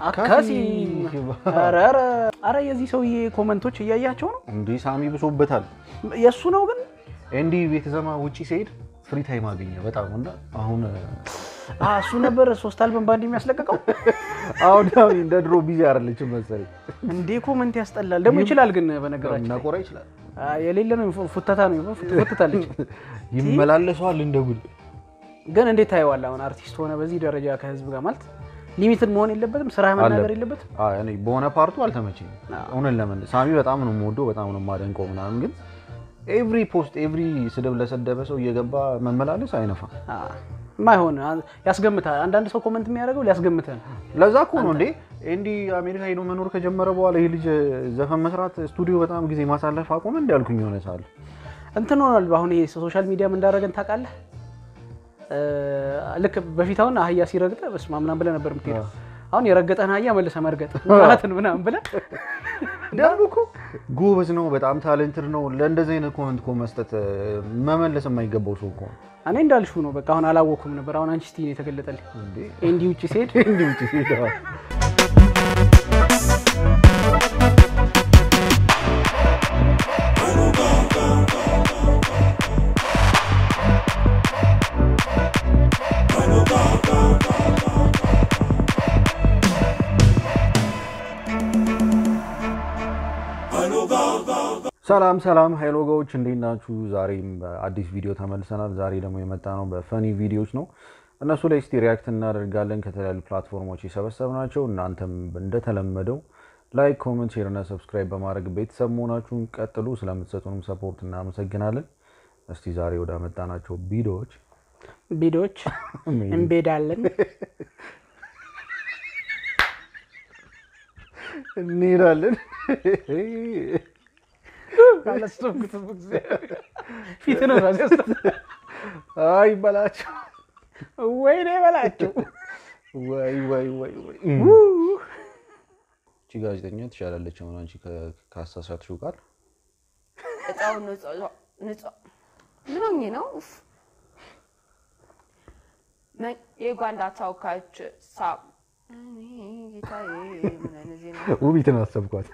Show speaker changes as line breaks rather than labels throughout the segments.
አካሲ አረ የዚህ ሰውዬ ኮሜንቶች እያያቸው ነው
እንዴ ሳሚ ብሶበታል
የሱ ነው ግን
እንዲ ቤት ዘማ ውጪ ሲሄድ ፍሪ ታይም አገኘ በጣም እና አሁን
እሱ ነበር 3 አልበም ባንድ የሚያስለቀቀው
አሁን እንደ ድሮ ቢዚ አይደለችም መሰለኝ
እንዴ ኮሜንት ያስጠላል ደግሞ ይችላል ግን በነገራችን
ናቆራ ይችላል
የሌለ ነው ፉተታ ነው ፉተታለች
ይመላለሳል እንደ ጉድ
ግን እንዴት ታይዋል አሁን አርቲስት ሆነ በዚህ ደረጃ ከህዝብ ጋር ማለት ሊሚትድ መሆን የለበትም ስራ መናገር የለበትም
እኔ በሆነ ፓርቱ አልተመቸኝ አሁን ለምን ሳሚ በጣም ነው የምወደው በጣም ነው የማደንቀው ምናምን ግን ኤቭሪ ፖስት ኤቭሪ ስድብ ለሰደበ ሰው እየገባ መመላለስ አይነፋ
ማይሆን ያስገምታል አንዳንድ ሰው ኮሜንት የሚያደርገው ሊያስገምተን
ለዛ እኮ ነው እንዴ እንዲ አሜሪካ ሄዶ መኖር ከጀመረ በኋላ ይሄ ልጅ ዘፈን መስራት ስቱዲዮ በጣም ጊዜ ማሳለፍ አቆመ እንዲያልኩኝ ሆነ ሳል
እንትን ሆኗል አሁን ይሄ ሶሻል ሚዲያ ምን እንዳደረገን ታውቃለህ ልክ በፊታውን አህያ ሲረግጥ በስማ ምናምን ብለ ነበር የምትሄደው አሁን የረገጠን አህያ መልሰ መርገጥ ማለትን ምናምን ብለ
ደምኩ ጎበዝ ነው በጣም ታለንትድ ነው ለእንደዚህ አይነት ኮሜንት መስጠት መመለስ የማይገባው ሰው እኮ
እኔ እንዳልሽው ነው በቃ አሁን አላወኩም ነበር አሁን አንቺ ስቲ የተገለጠልኝ እንዴ ውጪ ሲሄድ
ሰላም ሄሎ ጋዎች እንዴት ናችሁ ዛሬም አዲስ ቪዲዮ ተመልሰናል ዛሬ ደግሞ የመጣ ነው በፈኒ ቪዲዮስ ነው እነሱ ላይ እስቲ ሪአክት እናደርጋለን ከተለያዩ ፕላትፎርሞች የሰበሰብናቸው እናንተም እንደተለመደው ላይክ ኮሜንት ሼር እና ሰብስክራይብ በማድረግ ቤተሰብ መሆናችሁን ቀጥሉ ስለምትሰጡንም ሰፖርት እናመሰግናለን እስቲ ዛሬ ወደ መጣናቸው ቪዲዮዎች
እንቤዳለን
እንሄዳለን
ካለስተውኩት እግዚአብሔር ፊትነ ራስህ
አይ በላቸው
ወይኔ በላቸው
ወይ እቺ ጋዜጠኛ ትሻላለች አሁን አንቺ ከአሳሳትሽው ጋር
እጣው ንጹ ምንኝ ነው የጓንዳ ታውካች ሳብ እኔ ጌታዬ ምን እነዚህ ነው
ውቢትን አሰብኳት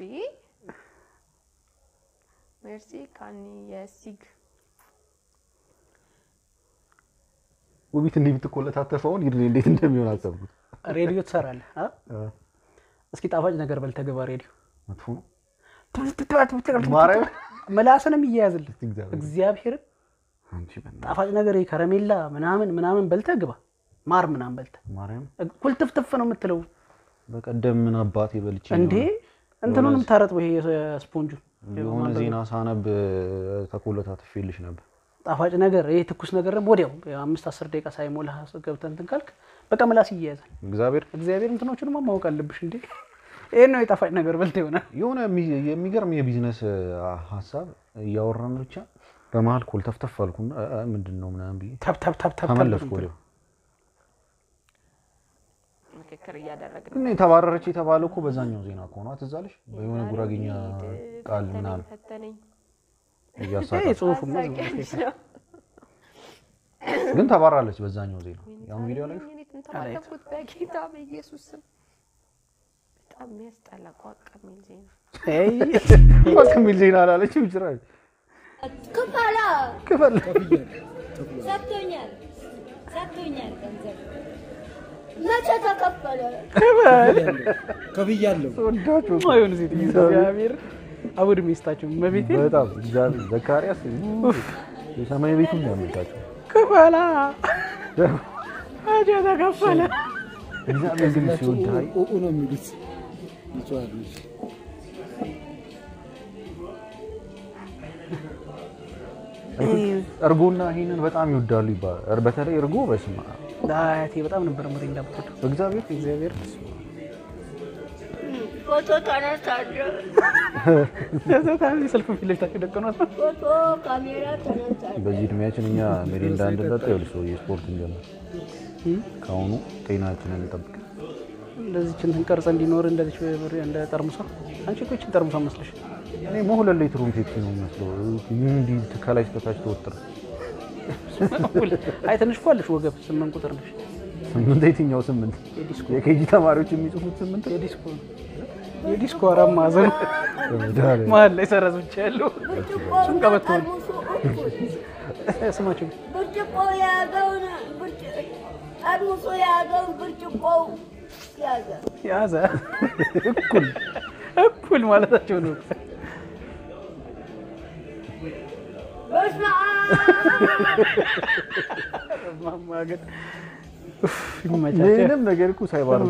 ዲ ሜርሲ ካኒ የሲግ
ውቢት እንዴ ብትቆለታተፈውን ይድል እንዴት እንደሚሆን አሰብኩት
ሬዲዮ ትሰራለህ እስኪ ጣፋጭ ነገር በልተገባ ሬዲዮ
መጥፎ ነው
ማረም መላሰንም ይያዝልህ እግዚአብሔር
አንቺ በእናትህ
ጣፋጭ ነገር ከረሜላ ምናምን በልተገባ ማር ምናምን በልተ
ማርያም
ኩልትፍትፍ ነው የምትለው
በቀደም ምን አባቴ በልቼ
እንዴ እንትኑንም ታረጥው ይሄ ስፖንጁ
የሆነ ዜና ሳነብ ተቆለታተፍልሽ ነበር
ጣፋጭ ነገር ይሄ ትኩስ ነገር ወዲያው 5-10 ደቂቃ ሳይሞላ ገብተን እንትን ካልክ በቃ መላስ ይያዛል እግዚአብሔር እንትኖቹንም ማወቅ አለብሽ እንዴ ይሄ ነው የጣፋጭ ነገር በልተ ይሆናል
የሆነ የሚገርም የቢዝነስ ሐሳብ ያወራን ብቻ በመሃል ኮልተፍተፍ አልኩና ምንድነው ምናምን ቢ
ታፕ
ተመለስኩ ወዲያው
ምክክር ያደረግን
እኔ ተባረረች የተባለው እኮ በዛኛው ዜና እኮ ነው አትዛለሽ በየሆነ ጉራግኛ ቃል ምናምን
ይሄ ጽሁፍ
ግን ተባራለች በዛኛው ዜና ያው ቪዲዮ ላይ
ተባረኩት በጌታ በኢየሱስ በጣም የሚያስጠላ ቋቅሚል ዜና
ቋቅሚል ዜና አላለችም ይችላል ክፈላ
ሰጥቶኛል ገንዘብ መቼ ተከፈለ
ከብያለሁ
ወዳችሁ
ማየውን ዜት እግዚአብሔር አውድ ሚስታችሁ መቤቴ
በጣም ዘካሪያስ የሰማይ ቤቱን ያመጣቸው
ክፈላ አጀ ተከፈለ
እግዚአብሔር ግን ሲወዳይ
ነው የሚሉት ይቻላል
እርጎና ይሄንን በጣም ይወዳሉ ይባላል በተለይ እርጎ በስማ
ዳያቴ በጣም ነበር ምሪንዳ ብትወድ
እግዚአብሔር
ፎቶ ተነሳለሁ
ተታሚ ሰልፍ ፊልም ተደቀኗት
ፎቶ ካሜራ ተነሳለሁ
በዚህ እድሜያችን እኛ ሚሪንዳ እንደጠጣ ይልሰው የስፖርት እንጀምር ካሁኑ ጤናችንን እንጠብቅ
እንደዚህ እንትን ቀርጸ እንዲኖር እንደዚህ እንደ ጠርሙሳ አንቺ እኮ እቺን ጠርሙሳ መስለሽ
እኔ ሞሁለ ሊትሩን ፔፕሲ ነው መስሎ እንዲ ተከላሽ ተታች ተወጥረ
አይ ትንሽ ቋልሽ ወገብ 8 ቁጥር ነሽ
ስምንት የትኛው ስምንት? የኬጂ ተማሪዎች የሚጽፉት ስምንት
የዲስኮ አራት ማዕዘን መሀል ላይ ሰረዝ ብቻ ያለው እሱን ቀበቶ ነው። ስማቸው
ብርጭቆ የያዘውን ጠርሙሱ የያዘውን ብርጭቆው
ያዘ እኩል ማለታቸው ነው።
በስመ አብ
ማማ ግን
ምንም ነገር እኮ ሳይባርኩ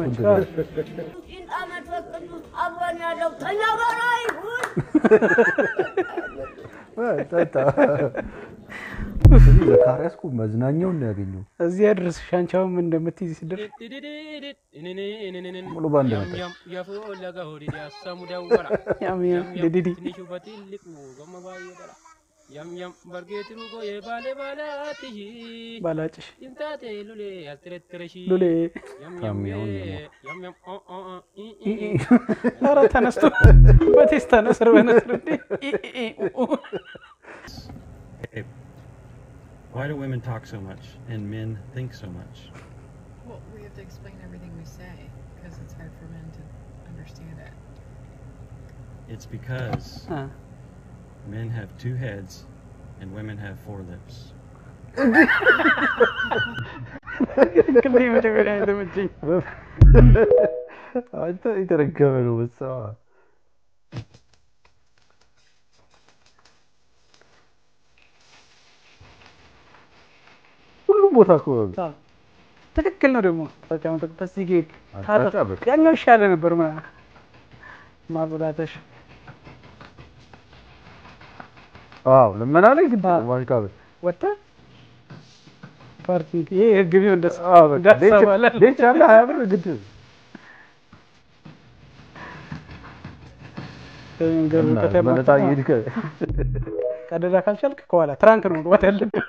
አብሮን ያለው ከእኛ ጋር ይሁን።
ዘካርያስ እኮ መዝናኛውን ነው ያገኘው።
እዚህ ያድርስ ሻንቻው ምን እንደምትይዝ ሲደር
ሙሉ ባንድ ነው
ዲዲ
Yam yam bargeetru go ye bale balati
ባላጭሽ
intate lule altretreshi
ሉሌ
yam yam
ኧረ ተነስቶ በቴስታ ነስር በነስር
Why do women talk so much and men think so much?
Well, we have to explain everything we say because it's hard for men to understand it.
It's because men have 2 heads and women have 4 lips.
كله يمتى هذا مجي
አንተ የተረገመ ነው በሰዋ ሁሉም ቦታ እኮ
ትክክል ነው ደግሞ ታጫውተ በዚህ ጌት
አታጫበቅ
ያኛው ይሻለ ነበር ማብላተሽ
አው ለምን አለ ግን ዋልካበ
ወጣ ፓርቲ ይሄ ግቢው እንደስ
ደስ አለ 20 ብር ግድ በነታ ይድከ
ቀደዳ ካልቻልክ ከኋላ ትራንክ ነው ወጥ ያለብህ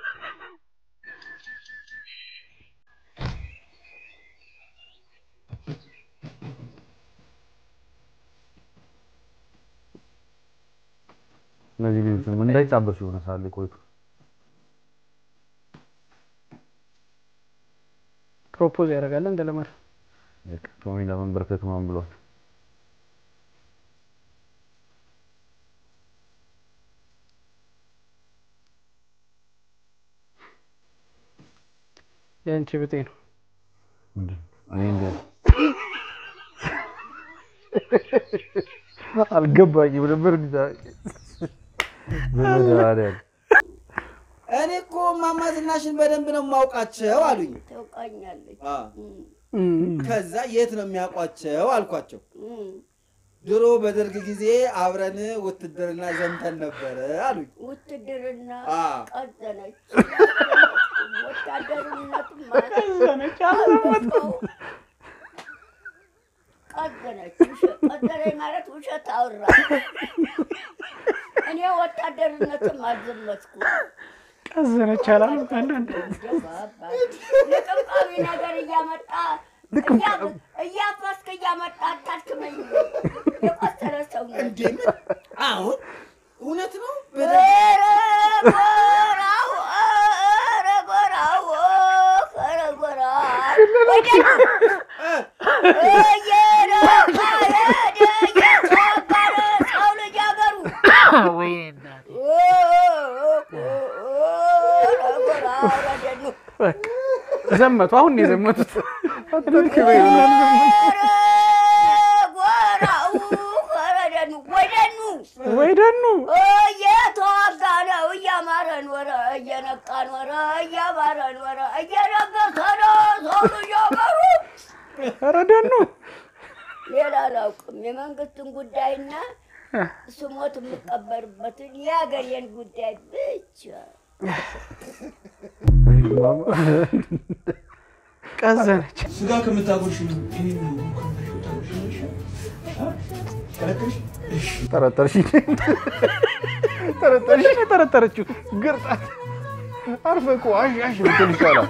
ነዚህ ልጅ ምን እንዳይጣበሱ ነው ሳለ ቆይቶ
ፕሮፖዝ ያደርጋል እንደለመር
ቶሚ ለምን በርከክ ማን ብሏል ያንቺ ብጤ ነው እኔ እንደ አልገባኝም ነበር
እኔ እኮ ማማ ዝናሽን በደንብ ነው ማውቃቸው አሉኝ።
ታውቃኛለች።
ከዛ የት ነው የሚያውቋቸው አልኳቸው። ድሮ በደርግ ጊዜ አብረን ውትድርና ዘምተን ነበር አሉኝ።
ውትድርና ቀዘነች። ወታደርነቱ
ቀዘነች
ቀዘነች ማለት ውሸት አወራ። እኔ ወታደርነትም አልዘመትኩም።
ቀዘነች አላሉ አንዳንድ
ለቀምቃሚ ነገር እያመጣ እያፈስክ እያመጣ አታክመኝ። የቆሰለ ሰው
እንዴ አሁን እውነት ነው
ዘመቱ አሁን ነው የዘመቱት ወይደኑ
የተዋጋነው እያማረን ወረ እየነቃን ወረ እያማረን ወረ እየነገሰን ሰው ልጃገሩ
ረደኑ
ሌላ አላውቅም። የመንግስትን ጉዳይና ስሞት የምቀበርበትን የሀገሬን ጉዳይ ብቻ
ቀዘነች።
ስጋ ከምታጎሽ
ጠረጠረችው
ግርጣት አርፈቁ አሽ ብትል ይሻላል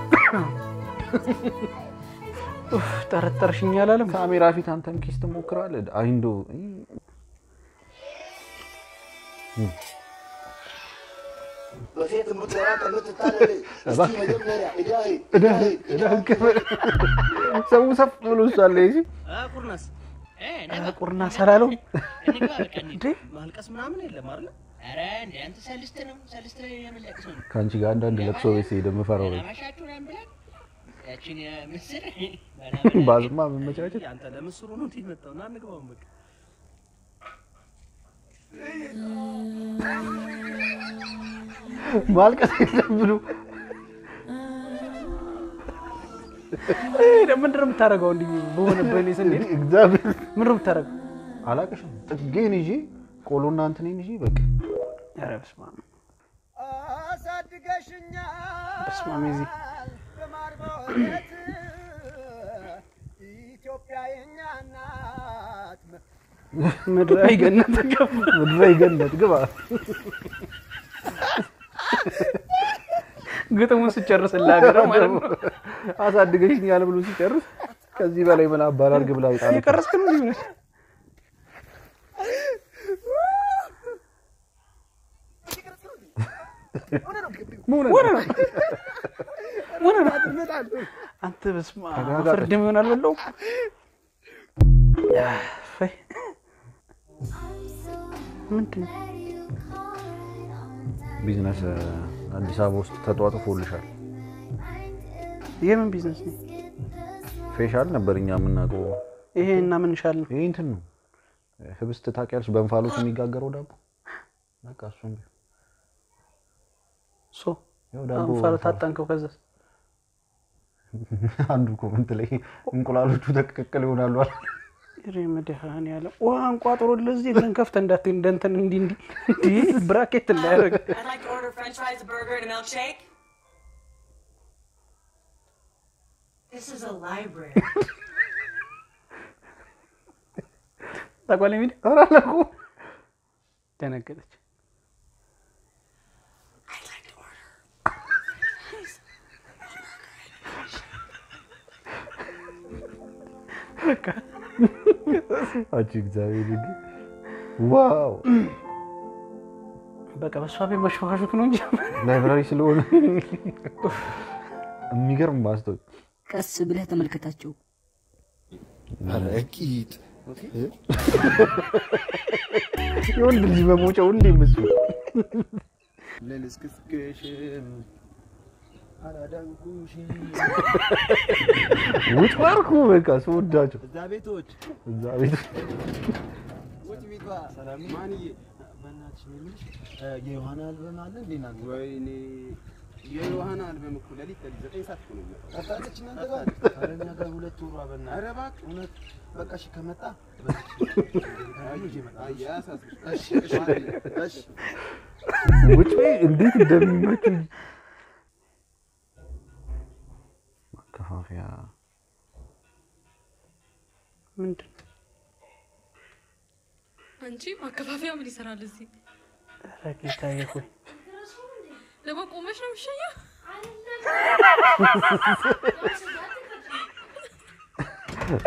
ጠረጠርሽኝ አላለም
ካሜራ ፊት አንተም ኪስ ትሞክራለህ አይንዶ
በሴት ሙተራ ከምትታለል እስቲ መጀመሪያ
ሰው ሰፍ ብሎ ሳለ ይዚ
ቁርናስ
ቁርናስ አላለው
እንዴ ማልቀስ ምናምን የለም አይደል? ኧረ እንዴ አንተ ሰልስት ነው የምለቅሰው
ካንቺ ጋር አንዳንድ ለቅሶ ቤት ሄደ መፈራው ነው
ማሻቹን አንብላ ያቺን ምስር
ባዝማ መመቻቸት
አንተ ለምስሩ ነው ትመጣውና አንግባው በቃ
ማልቀስ ይዘብሉ
ምንድን ነው የምታደርገው? እንዲህ በሆነ በእኔ ስንዴ
እግዚአብሔር
ምንድን ነው የምታደርገው?
አላቀሽም ጥጌን ይዤ ቆሎና እንትኔን ይዤ በቃ
ኧረ በስመ አብ
አሳድገሽኛል
በስመ አብ ይዚ
በማርበለት ኢትዮጵያ የኛ ናት
ምድራዊ ገነት ግባ ግጥሙን ሲጨርስልህ አገረ ማለት ነው
አሳድገሽኛል ብሎ ሲጨርስ ከዚህ በላይ ምን አባል አድርግ ብላ ይጣል
የቀረስክ ነው ይሁን አንተ በስመ አብ ፍርድም ይሆናል በለው ምንድን
ቢዝነስ አዲስ አበባ ውስጥ ተጧጥፎልሻል
የምን ቢዝነስ ነው?
ፌሻል ነበርኛ ምናቀው
ይሄ እና ምን ይሻል ነው?
ይሄ እንትን ነው ህብስት ታውቂያለሽ? በእንፋሎት የሚጋገረው ዳቦ በቃ እሱም ያው ዳቦ
እንፋሎት አጣንከው ከዛስ
አንዱ ኮሜንት ላይ እንቁላሎቹ ተቀቀል ይሆናሉ አለ
ረመዳን ያለ ዋን ቋጥሮ ለዚህ እንከፍተ እንደንተን እንዲ ብራኬት እንዳያረግ
I'd like to order french fries, a burger and a milkshake. This is a library.
ታቋለ ሚድ
አራለኩ
ተነገረች
I'd like to order.
አቺ እግዚአብሔር ይግ ዋው
በቃ በሷቤ መሽዋሹክ ነው እንጂ
ላይብራሪ ስለሆነ የሚገርም ማስተው
ቀስ ብለህ ተመልከታቸው
አረቂት
የወንድ ልጅ በሞጫው እንዴ መስሉ
ለልስክስክሽም አላዳንኩሽ
ውጭ ማርኩ በቃ ሰውዳቸው
እዛ ቤቶች ውጭ ቤቷ ሰላም ማንዬ በእናትሽ ምንሽ የዮሐና አልበም አለ እንዴ ናት ወይኔ የዮሐና አልበም እኮ ለሊት 9 ሰዓት ነው መጣች እናንተ ጋር አረኛ ጋር 2 ወሯ በእናትሽ ኧረ እባክህ እውነት በቃ እሺ ከመጣ እሺ
ውጭ እንዴት እንደሚመጡ ማከፋፈያ
ምንድን
አንቺ ማከፋፈያ ምን ይሰራል እዚህ?
ረቂታዬ ሆይ
ለማቆመሽ ነው የምትሸኘው?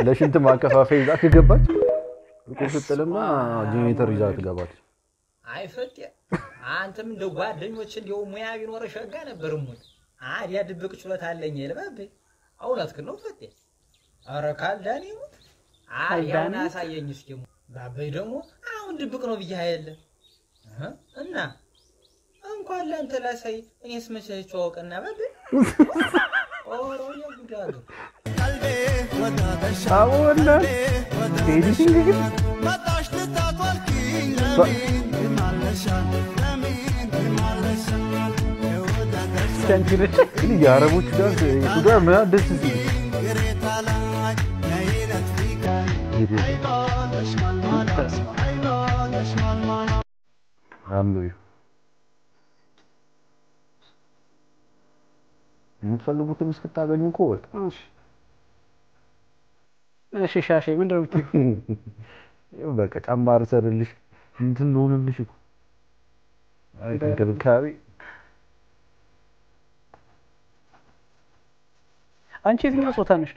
ለሽንት ማከፋፈያ ይዛ ከገባች ቁጥጥልና ጄኔሬተር ይዛ ትገባለች።
አይ ፈጤ አንተም እንደ ጓደኞች እንደው ሙያ ቢኖር ሸጋ ነበርም ወይ አዲያ ድብቅ ችሎታ አለኝ ይልባብ አውላትክ ነው ፈጤ አረ ካልዳኒ ሙት አያና ሳየኝ እስኪ ባበይ ደግሞ አሁን ድብቅ ነው ብዬ አይደለ እና እንኳን ለአንተ ላሳይ እኔስ መቼ አውቀና ባብ ኦሮ ይጉዳሉ ቀልቤ ወዳደሻ
አወና ኤዲቲንግ ግን
መጣሽ ልታቆልኪኝ
ስታንቲነች ግን የአረቦቹ ዳንስ ሱዳን ምን ደስ ሲል አንዱ የምትፈልጉትን እስክታገኙ እኮ በቃ
እሺ ሻሼ ምንድን ነው የምትይው?
በቃ ጫማ አርሰርልሽ እንትን ሆነልሽ እኮ አይ ተንከብካቢ
አንቺ የትኛው ጾታ ነሽ?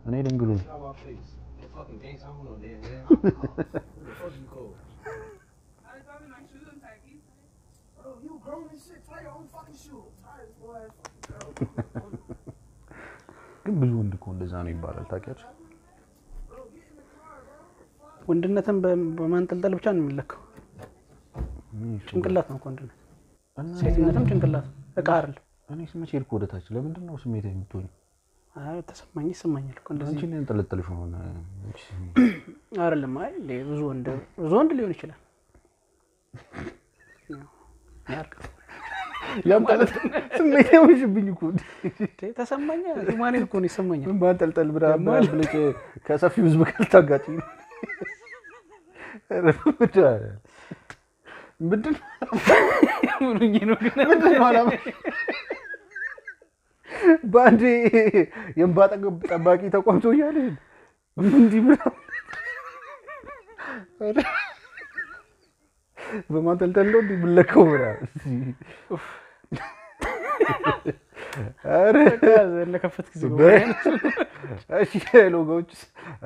እኔ ድንግሉ ነኝ። ግን ብዙ ወንድ እኮ እንደዛ ነው ይባላል ታውቂያለሽ?
ወንድነትን በማንጠልጠል ብቻ ነው የሚለካው። ጭንቅላት ነው ወንድነት። ሴትነትም ጭንቅላት እቃ አይደል?
እኔ ስመቼ ልኮ ወደታች ለምንድን ነው ስሜት የምትሆኝ?
አይ ተሰማኝ ይሰማኛል እኮ እንደዚህ
አንቺ ነን ጠለጠልሽ ሆነ
አይደለም። አይ ብዙ ወንድ ሊሆን ይችላል።
ያም ማለት ስሜት የሆንሽብኝ እኮ
ተሰማኝ። ሁማኔት እኮ ነው ይሰማኛል።
ማንጠልጠል ብለሽ ከሰፊው ህዝብ ጋር ታጋጭኝ። ምንድን ነው አላማ? በአንዴ የእንባ ጠባቂ ተቋምቶ እያለ እንዲህ በማንጠልጠል ነው እንዲህ የምለከው ምናምን።
ለከፈት ጊዜ
እሺ ሎጎች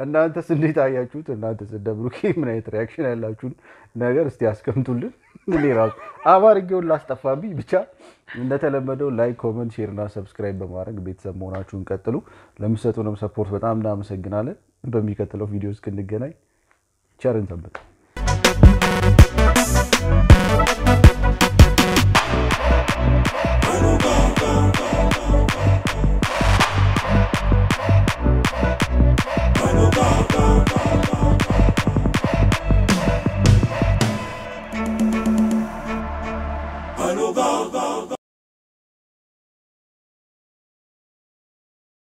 እናንተስ እንዴት አያችሁት? እናንተስ እንደ ብሩኬ ምን አይነት ሪአክሽን ያላችሁን ነገር እስቲ አስቀምጡልን። እኔ ራሱ አማርኛውን ላስጠፋብኝ ብቻ እንደተለመደው ላይክ፣ ኮሜንት፣ ሼር እና ሰብስክራይብ በማድረግ ቤተሰብ መሆናችሁን ቀጥሉ። ለምትሰጡንም ሰፖርት በጣም እናመሰግናለን። በሚቀጥለው ቪዲዮ እስክንገናኝ ቸር እንሰንብት።